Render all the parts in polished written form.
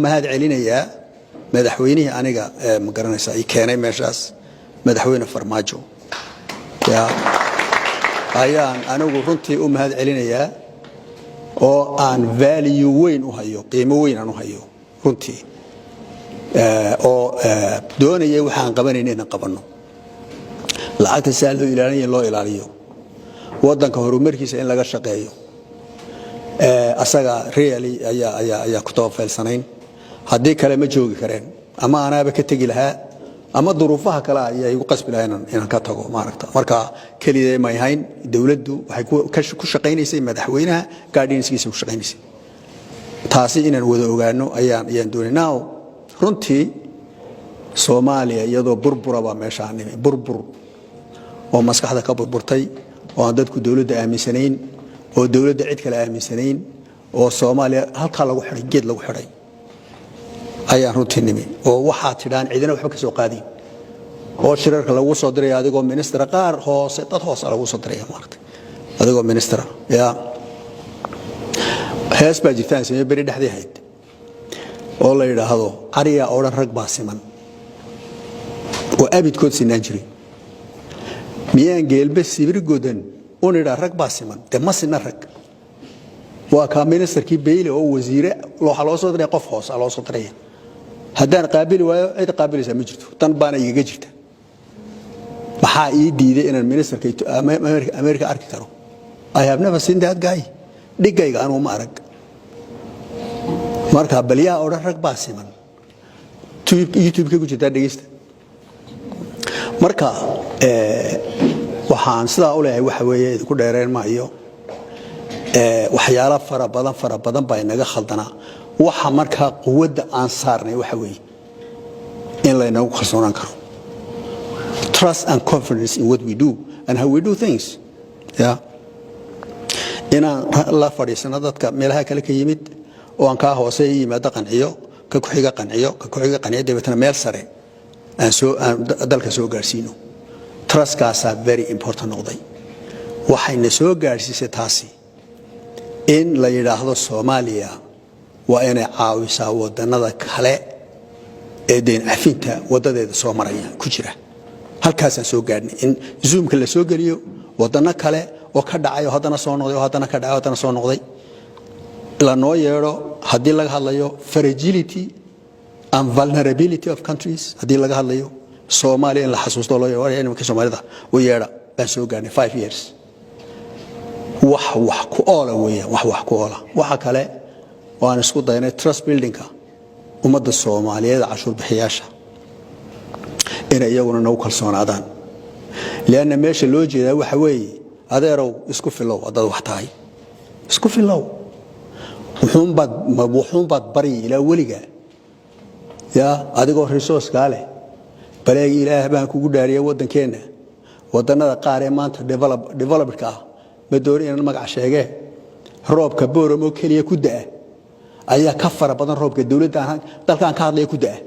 mahad celinayaa madaxweynihii aniga ma garanaysaa ay keenay meeshaas madaxweyne Farmaajo ayaan anigu runtii u mahad celinayaa oo aan value weyn u hayo qiimo weyn aan u hayo runtii oo doonayay waxaan qabanayna inaan qabano lacagta saal loo ilaaliyo wadanka horumarkiisa in laga shaqeeyo asaga really ayaa ku tawaafalsanayn haddii kale ma joogi kareen ama anaaba ka tagi lahaa ama duruufaha kale ayay ugu qasbi lahayn inaan ka tago maaragta marka kaliya ma yahayn dawladdu waxay ku shaqeynaysay madaxweynaha guardianskiisa ku shaqeynaysay taasi inaan wada ogaano ayaan doonaynaa runtii Soomaaliya iyadoo burburaba meeshaan burbur oo maskaxda ka burburtay oo dadku dawladda aaminsanayn oo dawladda cid kale aaminsanayn oo Soomaaliya halka lagu xiray geed lagu xiray ayaan runtii nimi oo waxa tidaan cidina waxba ka soo qaadin oo shirarka lagu soo diray adigoo minister qaar hoose dad hoose lagu soo diray maartay adigoo minister hees baa jirtaan samee bari dhaxdii hayd oo la yiraahdo ariya oo dhan rag baa siman oo abidkood sinaan jiray miyaan geelba sibir godan oo nira rag baa siman de ma sinan rag waa ka ministerkii beyle oo wasiire loo soo diray qof hoose loo soo diray haddaan qaabili waayo cid qaabilaysa ma jirto tan baana iga jirta waxa ii diiday inaan ministerka America arki karo I have never seen that guy dhigayga anu ma arag marka baliyaa oo rag baa siman YouTube-ka ku jirta dhageysta marka waxaan sidaa u leeyahay waxa weeye ku dheereen ma iyo waxyaalo fara badan baa inaga khaldana waxa marka quwadda aan saarnay waxa weeye in la inagu kalsoonaan karo trust and confidence in what we do and how we do things inaan la fadhiisano dadka meelaha kale ka yimid oo aan ka hoose yimaado qanciyo ka ku xiga qanciyo deebtana meel sare aan dalka soo gaarsiino trust kaasa very important noqday waxayna soo gaarsiisay taasi in la yiraahdo Soomaaliya waa inay caawisaa wadanada kale ee deen afinta wadadeeda soo maraya ku jira halkaas aan soo gaarnay in zoomka la soo galiyo wadana kale oo ka dhacayo hadana soo noqday hadana ka dhacayo hadana soo noqday la noo yeero hadii laga hadlayo fragility and vulnerability of countries hadii laga hadlayo Soomaaliya in la xasuusto loo yeero inay Soomaalida u yeera baan soo gaarnay 5 years wax ku oola weeyaan wax ku oola waxa kale waan isku daynay trust buildingka ummadda Soomaaliyeed cashuur bixiyaasha inay iyaguna nagu kalsoonaadaan leena meesha loo jeedaa waxa weeye adeerow isku filow dad wax tahay isku filow wuxuun bad bari ila waliga adigoo resource gaale baleeg Ilaahay baan kugu dhaariyay wadankeena wadanada qaar ee maanta development-ka ma doonay inaan magac sheegay roobka booramo kaliya ku daa ayaa ka fara badan roobka dawladda dalkan ka hadlay ku daa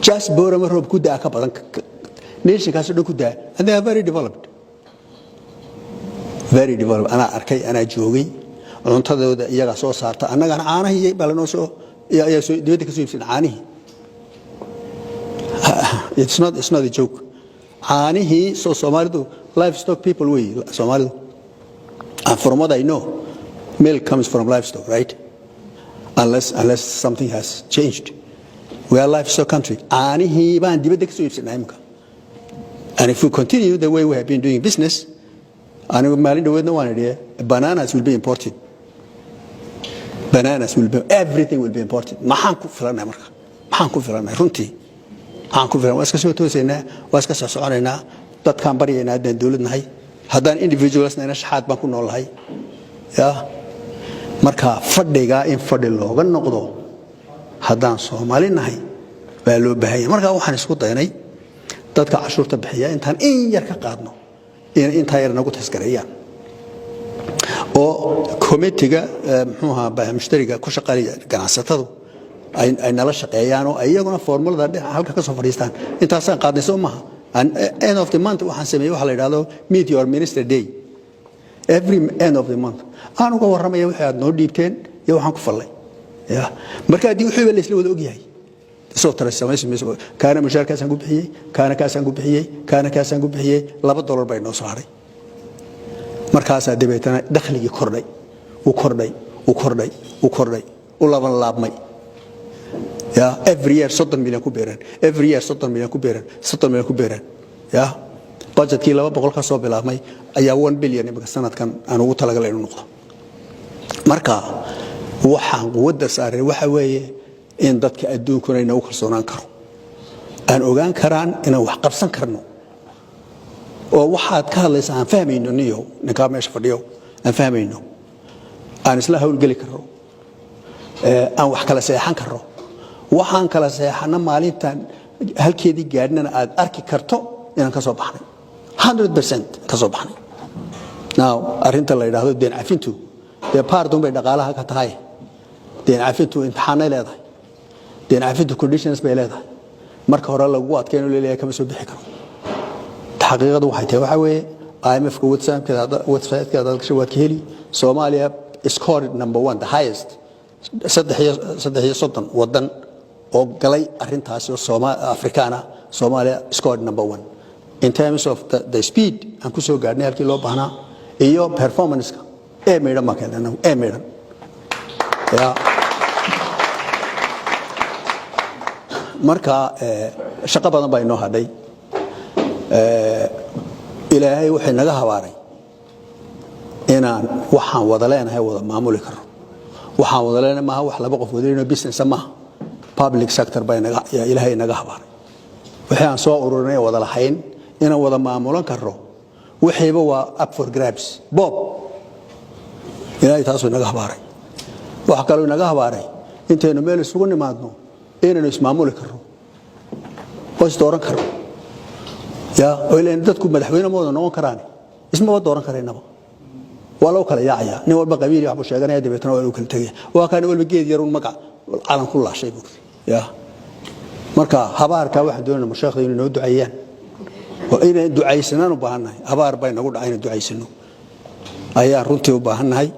just booramo roob ku daa ka badan nation kaas oo ku daa and they are very developed ana arkay ana joogay cuntadooda iyaga soo saarta annaga caanaha balanoo soo dibadda ka soo iibsan caanihi it's not a joke caanihi so Somalidu livestock people way Somalidu and from what I know milk comes from livestock right unless something has changed we are a livestock country caanihi baan dibadda ka soo iibsanay imka and if we continue the way we have been doing business and maalin dhaweedna waan idhi bananas will be imported everything will be imported maxaan ku filanay marka maxaan ku filanay runtii waxaan ku filan waa iska soo tooseynaa waa iska soo soconaynaa dadkaan baryaynaa hadaan dawladnahay hadaan individualsna shaxaad baan ku noolahay marka fadhiga in fadhi looga noqdo hadaan Soomaalinahay baa loo baahay marka waxaan isku daynay dadka cashuurta bixiya intaan in yar ka qaadno inta yar nagu taskareeyaan oo committee-ga muxuu mushtariga ku shaqeeya ganacsatadu ay nala shaqeeyaan oo iyaguna formulada halka ka soo fadhiistaan intaas aan qaadnay soo maaha end of the month waxaan sameeyay waxa la yiraahdo meet your minister day every end of the month aan uga warramay waxa aad noo dhiibteen iyo waxaan ku falay يا مركا دي وحي بلا isla wada og yahay soo taraysamayso kaana mushaarkaasaan ku bixiyay kaana kaasaan ku bixiyay kaana kaasaan ku bixiyay $2 bay noo saaray markaas dabeetana dakhligii kordhay u laban laabmay ya every year 30 milyan ku beeran every year 30 milyan ku beeran ya budgetkii 200 ka soo bilaabmay ayaa 1 bilyan imika sanadkan aan ugu talagalay inuu noqdo marka waxaan quwadda saaray waxa weeye in dadka adduunkuna inuu kalsoonaan karo aan ogaan karaan inaan wax qabsan karno oo waxaad ka hadlaysaa aan fahmayno niyo ninka meesha fadhiyo aan fahmayno aan isla hawl gali karo aan wax kala seexan karo waxaan kala seexana maalintan halkeedii gaadhnana aad arki karto inaan ka soo baxnay 100% ka soo baxnay now arinta la yiraahdo deen cafintu ee pardon bay dhaqaalaha ka tahay deen cafintu imtixaanay leedahay deen cafintu conditions bay leedahay marka hore lagu adkeeno leeyahay kama soo bixi karo xaqiiqadu waxay tahay waxa weeye IMF ku website-ka dadka shawaad ka heli Soomaaliya scored number 1 the highest 3 wadan oo galay arintaas oo Afrikaana Soomaaliya scored number 1 in terms of the speed aan ku soo gaarnay halkii loo baahnaa iyo performance-ka meedan ma keenana meedan ya marka shaqo badan baa inoo hadhay ilaahay wuxuu naga habaaray inaan waxaan wada leenahay wada maamuli karo waxaan wada leenahay ma wax laba qof wadayno business ma public sector baa ilaahay naga habaaray waxaan soo ururinay wada lahayn inaan wada maamulan karo wixiiba waa up for grabs bob ilaahay taasoo naga habaaray waxa kale oo naga habaaray intaynu meel isugu nimaadno inaynu ismaamuli karo oo isdooran karo ya oo dadku madaxweyne mooda noqon karaan isma dooran kareynaba walaw kala yaacaya nin walba qabiil wax sheeganaya dibeetana waa uu kala tagay waa kaan walba geed yar magac calan ku laashay buu ya marka habaarka waxa doonayna mashaayikh inay noo duceeyaan oo inay duceysanaan u baahanahay habaar bay nagu dhacayna duceysano ayaa runtii u baahanahay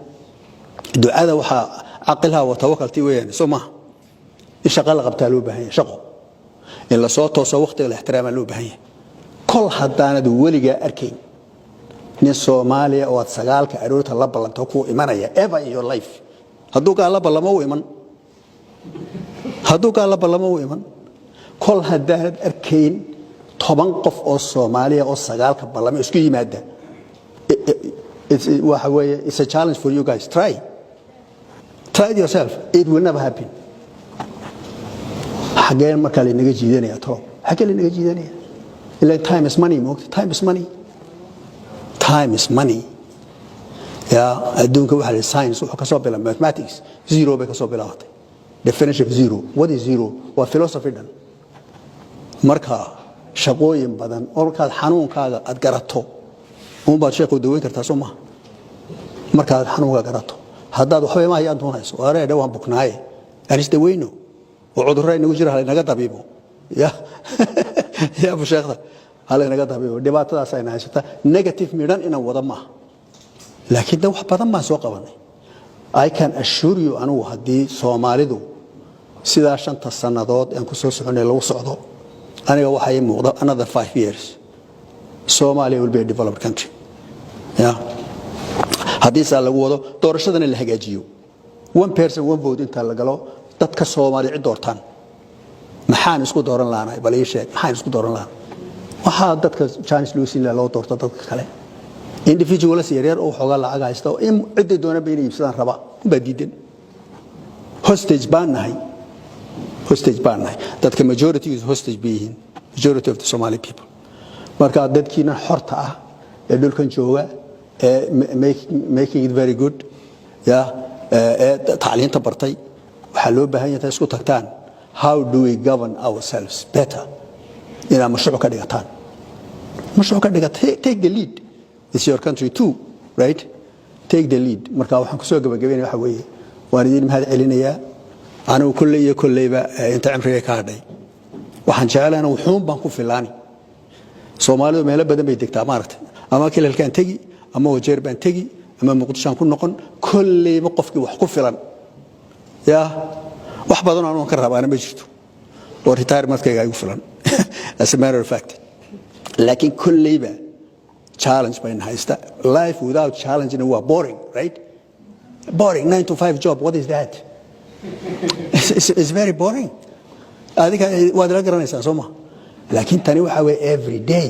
ducada waxa aqalha wa tawakkalti weeyaan soma in shaqo la qabtaa loo baahan yahay shaqo in la soo tooso waqtiga la ixtiraama loo baahan yahay kol hadaanad waliga arkayn nin Soomaaliya oo sagaalka aroorta la ballanto ku imanaya ever in your life haduu ka la ballamo u iman kol hadaanad arkayn 10 qof oo Soomaaliya oo sagaalka ballamo isku yimaada it's a challenge for you guys try it yourself it will never happen xageen marka la inaga jiidanaya tolo xageen la inaga jiidanaya ila time is money time is money ya adduunka waxa la science wuxuu ka soo bilaabay mathematics zero bay ka soo bilaabatay definition of zero what is zero waa philosophy dan marka shaqooyin badan oo markaad xanuunkaaga aad garato oo baad sheeko daweyn kartaa Soomaa markaad xanuunka garato haddaad waxba ma hayaan doonayso wareed waan buknaaye aris daweyno oo cudurrada inagu jira naga dabiibo ya ya sheekha hal naga dabiibo dhibaatadaas ay haysata negative midhan inaan wada ma laakiin wax badan ma soo qabanay I can assure you anu hadii Soomaalidu sida 5 sanadood aan ku soo soconay lagu socdo aniga waxa ay muuqda another 5 years Somalia will be a developed country ya hadii saa lagu wado doorashadana la hagaajiyo one person one vote inta la galo dadka Soomaali cid doortaan maxaan isku dooran laanahay bal ii sheeg maxaan isku dooran laanahay waxa dadka chance loo siin loo doorto dadka kale individuals yaryar oo xogaa lacag haysta oo cid doona bay inay ibsadaan raba badiidan hostage baan nahay dadka majority is hostage being majority of the Somali people marka dadkiina xorta ah ee dhulkan jooga making it very good ya tacliinta bartay waxa loo baahan yahay isku tagtaan how do we govern ourselves better ina mashruuc ka dhigataan take the lead it's your country too right take the lead marka waxaan ku soo gabagabeynaa waxa weeye waan idin mahad celinayaa anigu kulleyba inta cimriga ka hadhay waxaan jecelahay wuxuun baan ku filaani Soomaalidu meel badan bay degtaa maaragtay ama kilalkan tagi ama wajeer baan tagi ama muqdisho ku noqon kulleyba qofkii wax ku filan يا wax badan oo aan ka rabaana ma jirto oo retirement-kayga igu filan as a matter of fact laakiin kulliba challenge bay haysta life without challenge is boring right boring 9 to 5 job what is that it's very boring adiga waad la garanaysaa Soomaa laakiin tani waxa way every day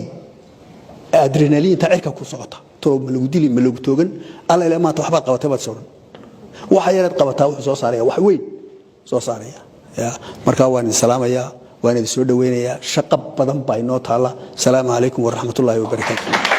adrenaline ta cirka ku socota tolo ma lagu dili ma lagu toogan alla ilaa maanta waxba qabatay baad soo waxa yareed qabataa wuxuu soo saaraya wax weyn soo saaraya ya marka waan salaamaya waan idin soo dhaweynayaa shaqo badan baa inoo taala salaamu alaykum wa rahmatullaahi wa barakaatuh